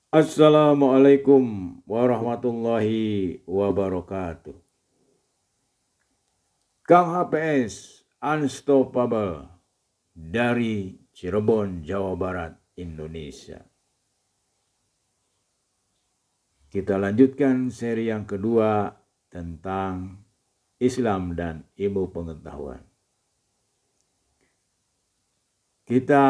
Assalamualaikum warahmatullahi wabarakatuh. Kang HPS Unstoppable dari Cirebon, Jawa Barat, Indonesia. Kita lanjutkan seri yang kedua tentang Islam dan ilmu pengetahuan. Kita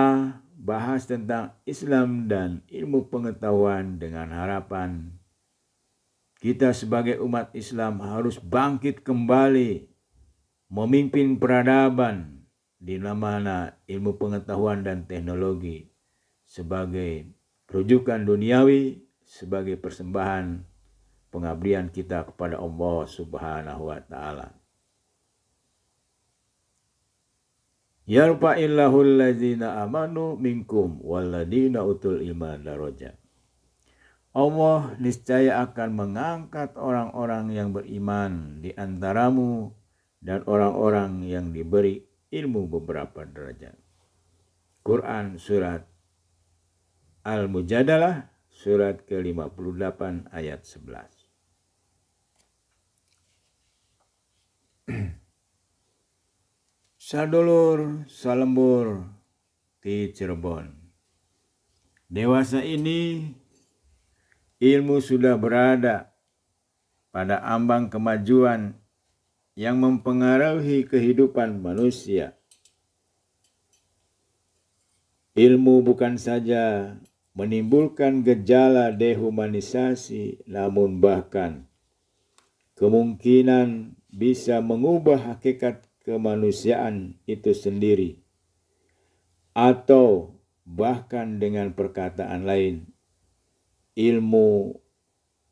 bahas tentang Islam dan ilmu pengetahuan dengan harapan kita sebagai umat Islam harus bangkit kembali memimpin peradaban di mana ilmu pengetahuan dan teknologi sebagai rujukan duniawi, sebagai persembahan pengabdian kita kepada Allah Subhanahu wa taala. Yarfa'illahul ladzina amanu minkum walladzina utul ilma darajat. Allah niscaya akan mengangkat orang-orang yang beriman di antaramu dan orang-orang yang diberi ilmu beberapa derajat. Quran surat Al-Mujadalah surat ke-58 ayat 11. Sadulur salembur di Cirebon. Dewasa ini ilmu sudah berada pada ambang kemajuan yang mempengaruhi kehidupan manusia. Ilmu bukan saja menimbulkan gejala dehumanisasi, namun bahkan kemungkinan bisa mengubah hakikat kemanusiaan itu sendiri. Atau bahkan dengan perkataan lain, ilmu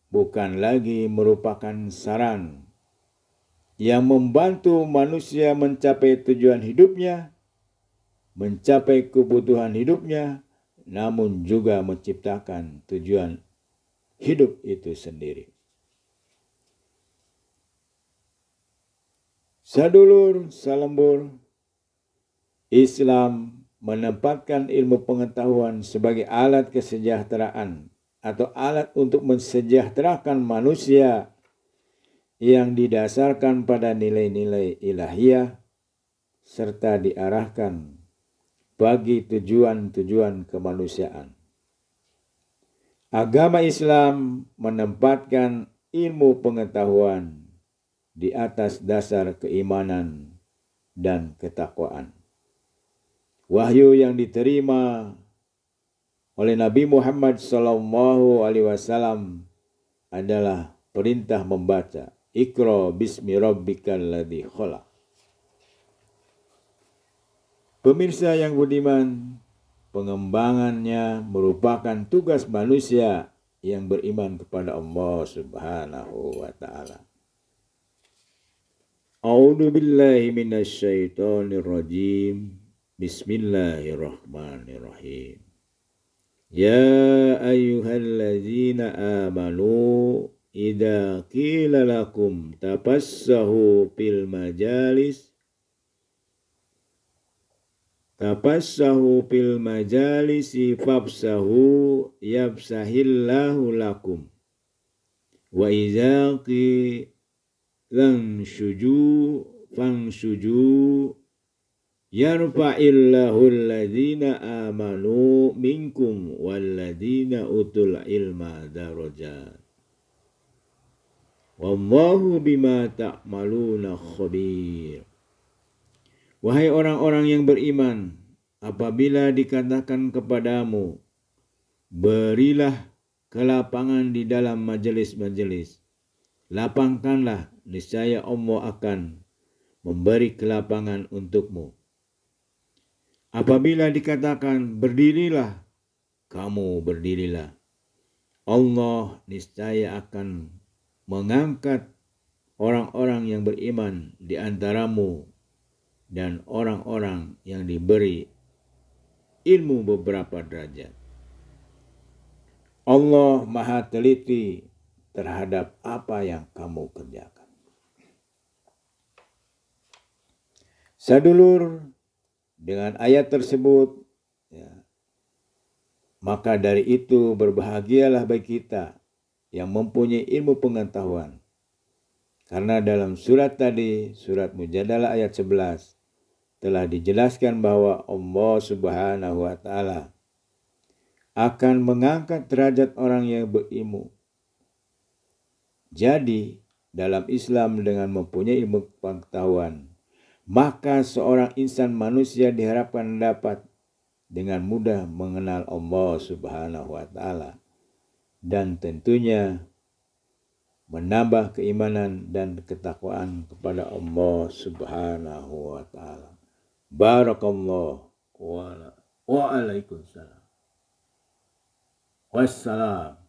bukan lagi merupakan saran yang membantu manusia mencapai tujuan hidupnya, mencapai kebutuhan hidupnya, namun juga menciptakan tujuan hidup itu sendiri. Sadulur salembur, Islam menempatkan ilmu pengetahuan sebagai alat kesejahteraan atau alat untuk mensejahterakan manusia yang didasarkan pada nilai-nilai ilahiyah serta diarahkan bagi tujuan-tujuan kemanusiaan. Agama Islam menempatkan ilmu pengetahuan di atas dasar keimanan dan ketakwaan. Wahyu yang diterima oleh Nabi Muhammad SAW adalah perintah membaca. Iqra bismi rabbikal ladzi khalaq. Pemirsa yang budiman, pengembangannya merupakan tugas manusia yang beriman kepada Allah Subhanahu wa taala. A'udzu billahi minasyaitonir rajim. Bismillahirrahmanirrahim. Ya ayyuhalladzina amanu idza qila lakum tafassahu fil majalisi fafsahu yafsahillahu lakum wa idza qila fanshuju yarfa'illahu alladzina amanu minkum walladzina utul ilma darajat. Wallahu bima ta'maluna khabir. Wahai orang-orang yang beriman, apabila dikatakan kepadamu, berilah kelapangan di dalam majelis-majelis, lapangkanlah, niscaya Allah akan memberi kelapangan untukmu. Apabila dikatakan berdirilah, kamu berdirilah. Allah niscaya akan mengangkat orang-orang yang beriman di antaramu dan orang-orang yang diberi ilmu beberapa derajat. Allah Maha teliti terhadap apa yang kamu kerjakan. Sadulur, dengan ayat tersebut Maka dari itu berbahagialah bagi kita yang mempunyai ilmu pengetahuan. Karena dalam surat tadi, surat Mujadalah ayat 11, telah dijelaskan bahwa Allah Subhanahu wa Ta'ala akan mengangkat derajat orang yang berilmu. Jadi, dalam Islam dengan mempunyai ilmu pengetahuan, maka seorang insan manusia diharapkan dapat dengan mudah mengenal Allah Subhanahu wa Ta'ala dan tentunya menambah keimanan dan ketakwaan kepada Allah Subhanahu wa Ta'ala. Barakallahu wa alaikumsalam. Wassalam.